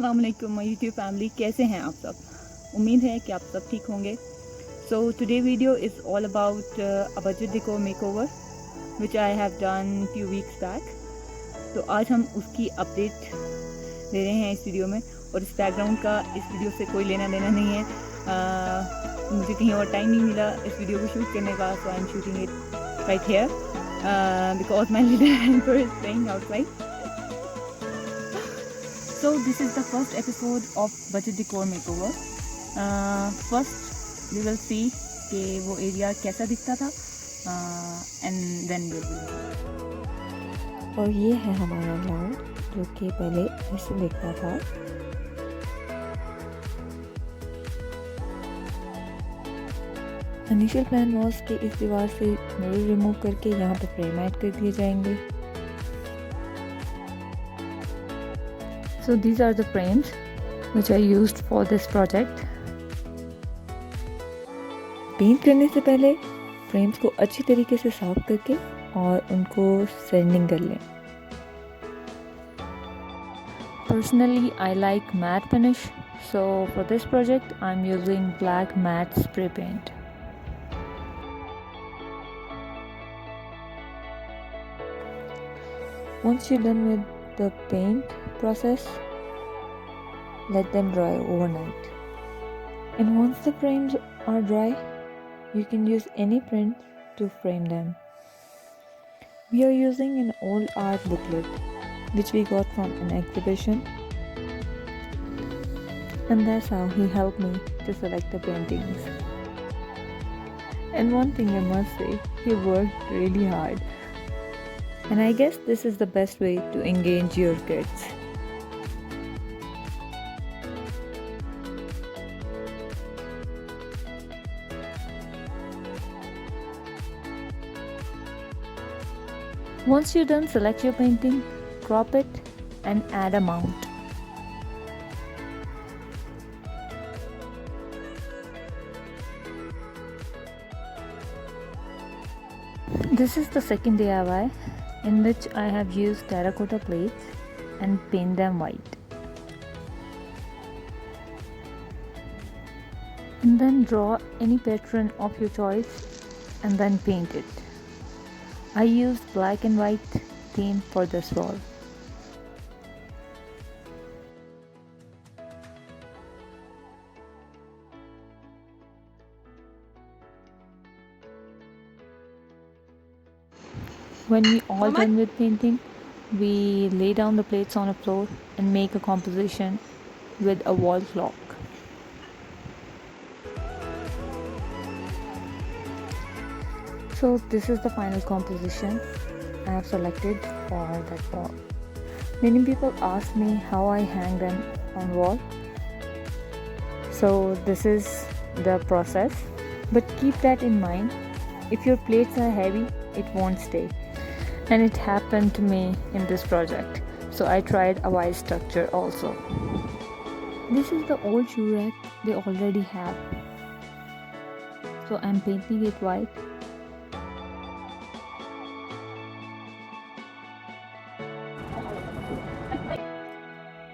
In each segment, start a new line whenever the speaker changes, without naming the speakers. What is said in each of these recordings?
अस्सलाम वालेकुम my YouTube family, कैसे हैं आप सब? उम्मीद है कि आप सब ठीक होंगे. So today video is all about a budget decor makeover which I have done few weeks back. तो आज हम उसकी अपडेट दे रहे हैं इस वीडियो में. और इस बैकग्राउंड का इस वीडियो से कोई लेना देना नहीं है. मुझे कहीं और टाइम नहीं मिला इस वीडियो को शूट करने का, so I'm shooting it right here because my little helper is playing outside. So this is the first episode of Budget Decor Makeover. First we will see कि वो एरिया कैसा दिखता था and then we will.
और ये है हमारा ground जो कि पहले ऐसे दिखता था. इनिशियल प्लान वाज कि इस दीवार से मिरर रिमूव करके यहाँ पे फ्रेम ऐड कर दिए जाएंगे.
So these are the frames which I used for this project.
Paint करने से पहले फ्रेम्स को अच्छी तरीके से साफ करके और उनको सैंडिंग कर लें.
Personally, I like matte finish, so for this project I'm using black matte spray paint.
Once you're done with the paint process, let them dry overnight. And once the frames are dry, you can use any print to frame them. We are using an old art booklet which we got from an exhibition, and that's how he helped me to select the paintings. And one thing I must say, he worked really hard. And I guess this is the best way to engage your kids.
Once you're done, select your painting, crop it and add a mount. This is the second DIY in which I have used terracotta plates and paint them white. And then draw any pattern of your choice and then paint it. I used black and white theme for this wall. When we all done with painting, we lay down the plates on the floor and make a composition with a wall clock. So this is the final composition I have selected for that wall. Many people ask me how I hang them on wall. So this is the process, but keep that in mind. If your plates are heavy, it won't stay. And it happened to me in this project, so I tried a wide structure also. This is the old shoe rack they already have, so I'm painting it white.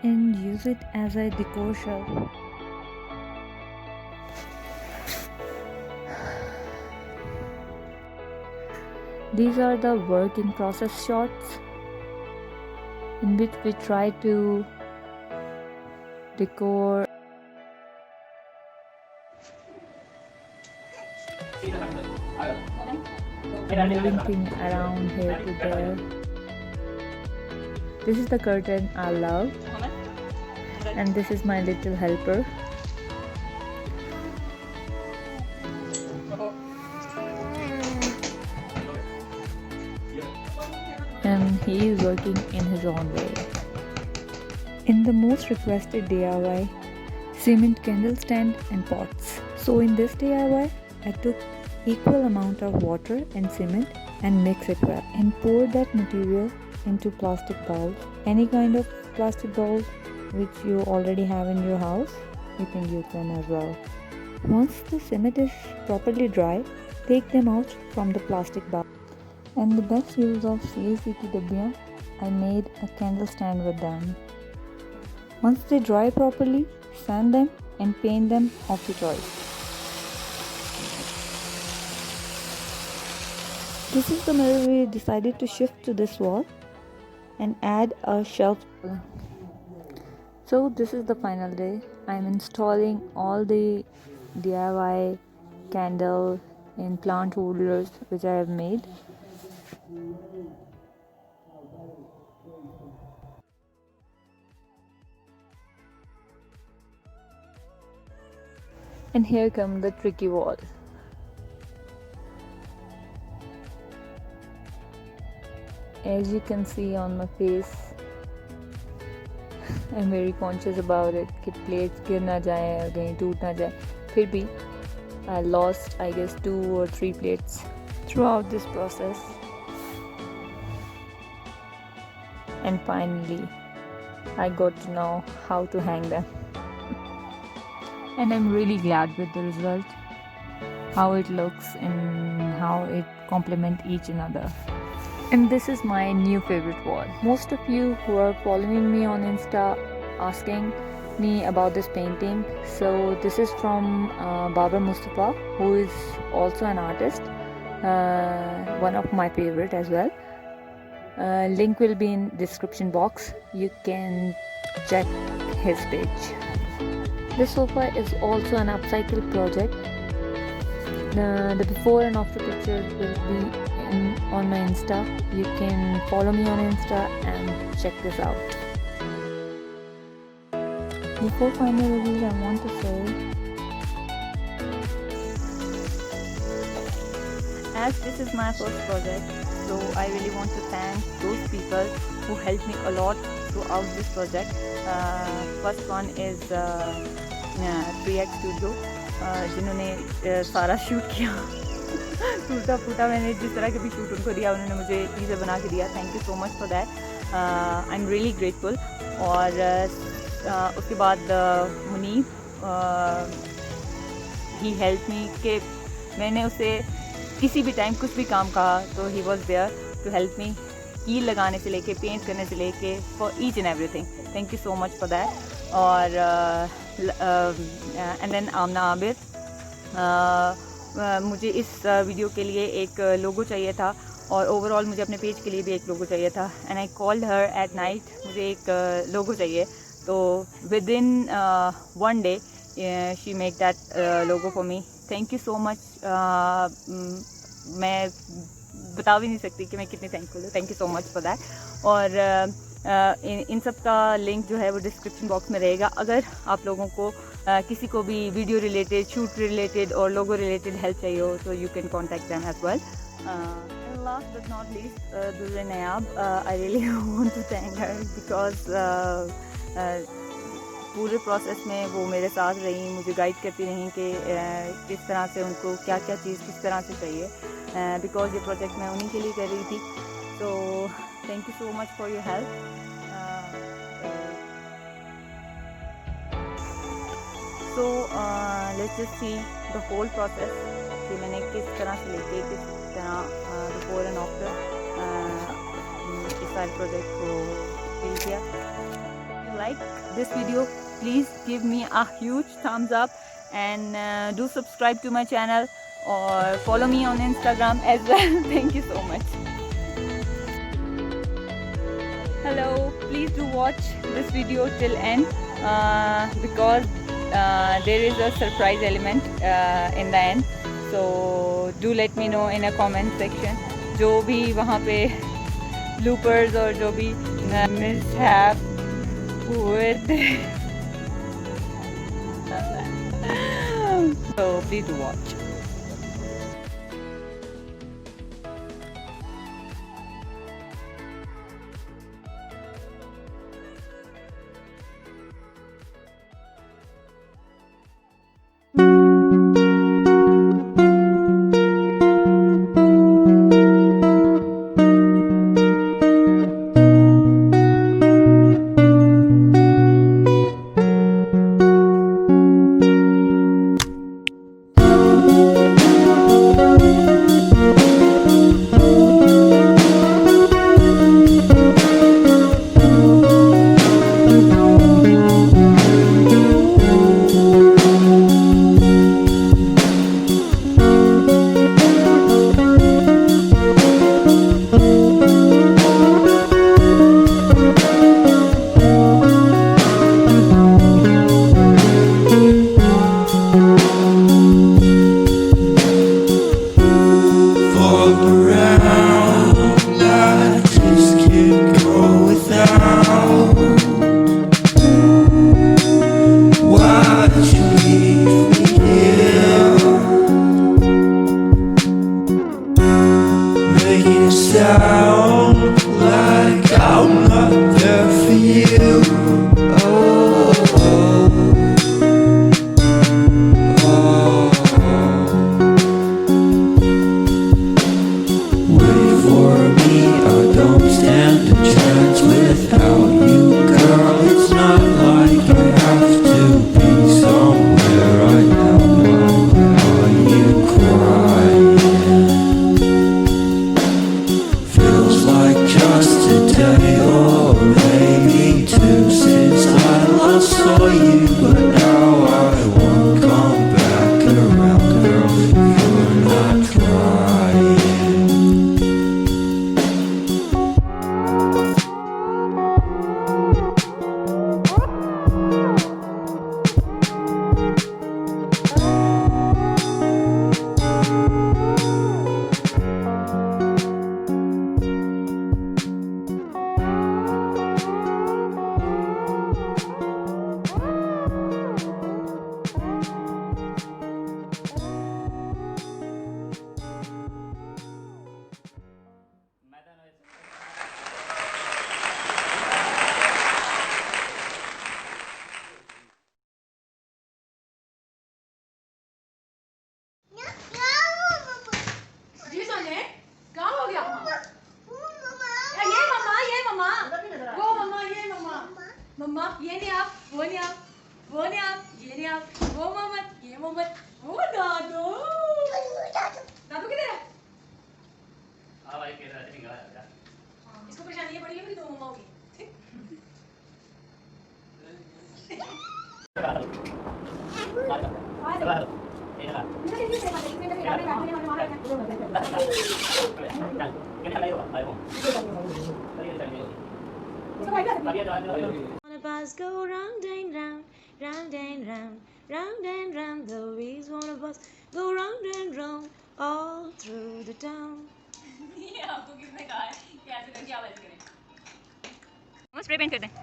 And use it as a decor shelf. These are the work in process shots in which we try to decor moving thing around here to there. This is the curtain I love, and this is my little helper. And he is working in his own way.
In the most requested DIY, cement candle stand and pots. So in this DIY, I took equal amount of water and cement and mix it well and pour that material into plastic bowls. Any kind of plastic bowls which you already have in your house, you can use them as well. Once the cement is properly dry, take them out from the plastic bowl. And the best use of CAC ki dabbiyan, I made a candle stand with them. Once they dry properly, sand them and paint them of your choice. This is the mirror we decided to shift to this wall and add a shelf. So this is the final day. I'm installing all the DIY candle in plant holders which I have made. And here come the tricky wall. As you can see on my face, I'm very conscious about it कि plates गिर ना जाए और कहीं टूट ना जाए. फिर भी I lost I guess 2 or 3 plates throughout this process. And finally I got to know how to hang them. And I'm really glad with the result, how it looks and how it complement each another. And this is my new favorite wall. Most of you who are following me on Insta asking me about this painting. So this is from Babar Mustafa, who is also an artist, one of my favorite as well. Link will be in description box. You can check his page. This sofa is also an upcycle project. The before and after pictures will be on my Insta. You can follow me on Insta and check this out. Before final reviews, I want to say,
as this is my first project, so I really want to thank those people who helped me a lot throughout this project. First one is 3X Studio, जिन्होंने सारा shoot किया. टूटा फूटा मैंने जिस तरह के भी शूट उनको दिया, उन्होंने मुझे चीज़ें बना के दिया. Thank you so much for that. I am really grateful. और उसके बाद मुनीब, ही हेल्प मी कि मैंने उसे किसी भी टाइम कुछ भी काम कहा तो he was there to help me. कील लगाने से लेके पेंट करने से लेके for each and everything. Thank you so much for that. और एंड देन आमना आबिद, मुझे इस वीडियो के लिए एक लोगो चाहिए था और ओवरऑल मुझे अपने पेज के लिए भी एक लोगो चाहिए था. And I called her at night, मुझे एक लोगो चाहिए. तो with in 1 day she make that logo for me. Thank you so much. मैं बता भी नहीं सकती कि मैं कितनी थैंकफुल हूँ. Thank you so much for that. और इन सब का लिंक जो है वो डिस्क्रिप्शन बॉक्स में रहेगा. अगर आप लोगों को किसी को भी वीडियो रिलेटेड, शूट रिलेटेड और लोगो रिलेटेड हेल्प चाहिए हो तो you can contact them as well. Last but not least, Durre Nayab, I really want to thank her because पूरे प्रोसेस में वो मेरे साथ रही, मुझे गाइड करती रही कि किस तरह से उनको क्या क्या चीज़ किस तरह से चाहिए. बिकॉज ये प्रोजेक्ट मैं उन्हीं के लिए कर रही थी. तो thank you so much for your help. So let's just see the whole process कि मैंने किस तरह से लेके किस तरह बिफोर एंड आफ्टर इस सारे प्रोजेक्ट को फील किया. Like this video, please give me a huge thumbs up and do subscribe to my channel or follow me on Instagram as well. Thank you so much. Hello, please do watch this video till end because there is a surprise element in the end. So do let me know in a comment section जो भी वहाँ पे bloopers और जो भी mishap with so please do watch.
you leave me here, making it sound like I'm not there for you. Oh, wait for me, I don't stand a chance without you, girl. It's not like I have to be somewhere right now. Are you crying? Feels like just a day or maybe two since I last saw you, but now I won't come back around, girl. You're not crying.
जी सोने क्या हो गया ये मम्मा वो मम्मा ये मम्मा मम्मा ये नहीं आप वो नहीं आप वो नहीं आप ये नहीं आप वो मोहम्मद ये मोहम्मद वो दादू दादू किधर है भाई किधर है निकला है इसको परेशानी ये पड़ी है मेरी दो मम्मा होगी
Bus go round and round, round and round, round and round. The wheels on a bus go round and round all through the town.
ये आपको किसने कहा है कि ऐसे करके आवाज करें
हम स्प्रे पेंट करते हैं।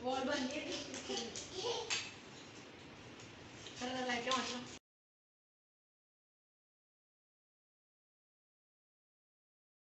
वॉल बन गई